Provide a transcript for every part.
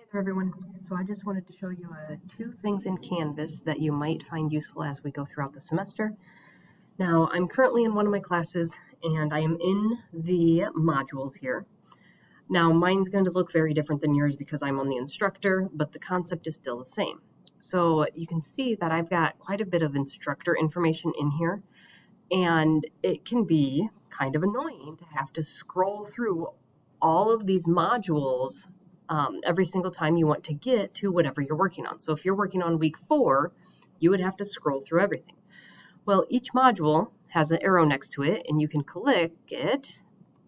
There, everyone. So I just wanted to show you two things in Canvas that you might find useful as we go throughout the semester. Now, I'm currently in one of my classes, and I am in the modules here. Now, mine's going to look very different than yours because I'm on the instructor, but the concept is still the same. So you can see that I've got quite a bit of instructor information in here, and it can be kind of annoying to have to scroll through all of these modules every single time you want to get to whatever you're working on. So if you're working on week 4, you would have to scroll through everything. Well, each module has an arrow next to it, and you can click it,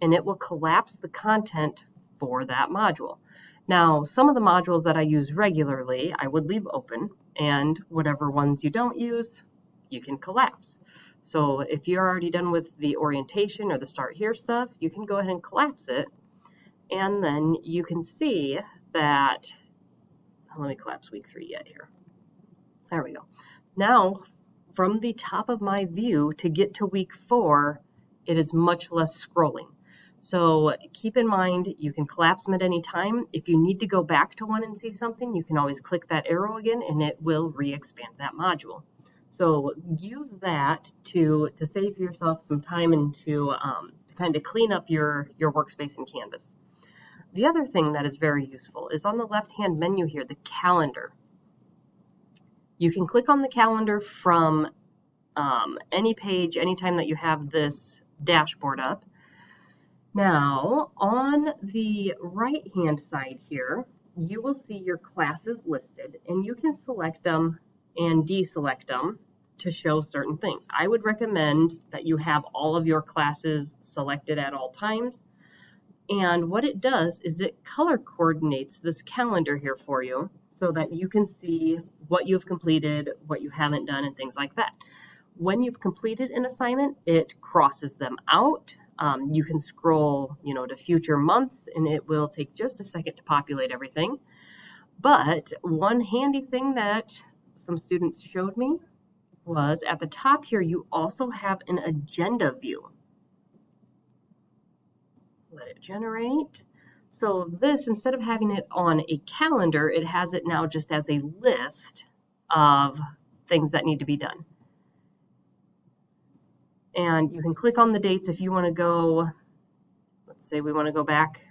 and it will collapse the content for that module. Now, some of the modules that I use regularly, I would leave open, and whatever ones you don't use, you can collapse. So if you're already done with the orientation or the start here stuff, you can go ahead and collapse it. And then you can see that, let me collapse week 3 yet here. There we go. Now, from the top of my view to get to week 4, it is much less scrolling. So keep in mind, you can collapse them at any time. If you need to go back to one and see something, you can always click that arrow again and it will re-expand that module. So use that to save yourself some time and to kind of clean up your workspace in Canvas. The other thing that is very useful is on the left-hand menu here, the calendar. You can click on the calendar from any page, anytime that you have this dashboard up. Now, on the right-hand side here, you will see your classes listed, and you can select them and deselect them to show certain things. I would recommend that you have all of your classes selected at all times. And what it does is it color coordinates this calendar here for you so that you can see what you've completed, what you haven't done, and things like that. When you've completed an assignment, it crosses them out. You can scroll, to future months, and it will take just a second to populate everything. But one handy thing that some students showed me was at the top here, you also have an agenda view. Let it generate. So this, instead of having it on a calendar, it has it now just as a list of things that need to be done. And you can click on the dates if you want to go, let's say we want to go back,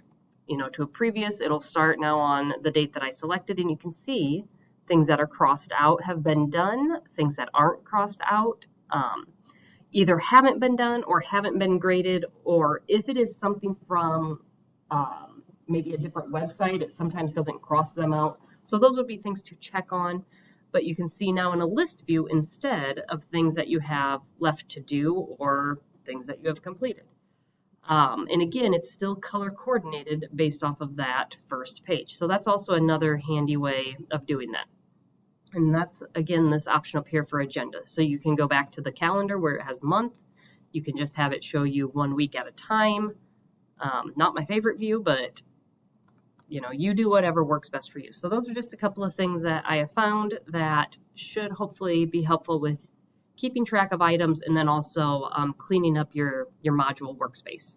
to a previous, it'll start now on the date that I selected, and you can see things that are crossed out have been done, things that aren't crossed out, either haven't been done or haven't been graded, or if it is something from maybe a different website, it sometimes doesn't cross them out. So those would be things to check on, but you can see now in a list view instead of things that you have left to do or things that you have completed. And again, it's still color coordinated based off of that first page. So that's also another handy way of doing that. And that's, again, this option up here for agenda. So you can go back to the calendar where it has month. You can just have it show you 1 week at a time. Not my favorite view, but you do whatever works best for you. So those are just a couple of things that I have found that should hopefully be helpful with keeping track of items and then also cleaning up your module workspace.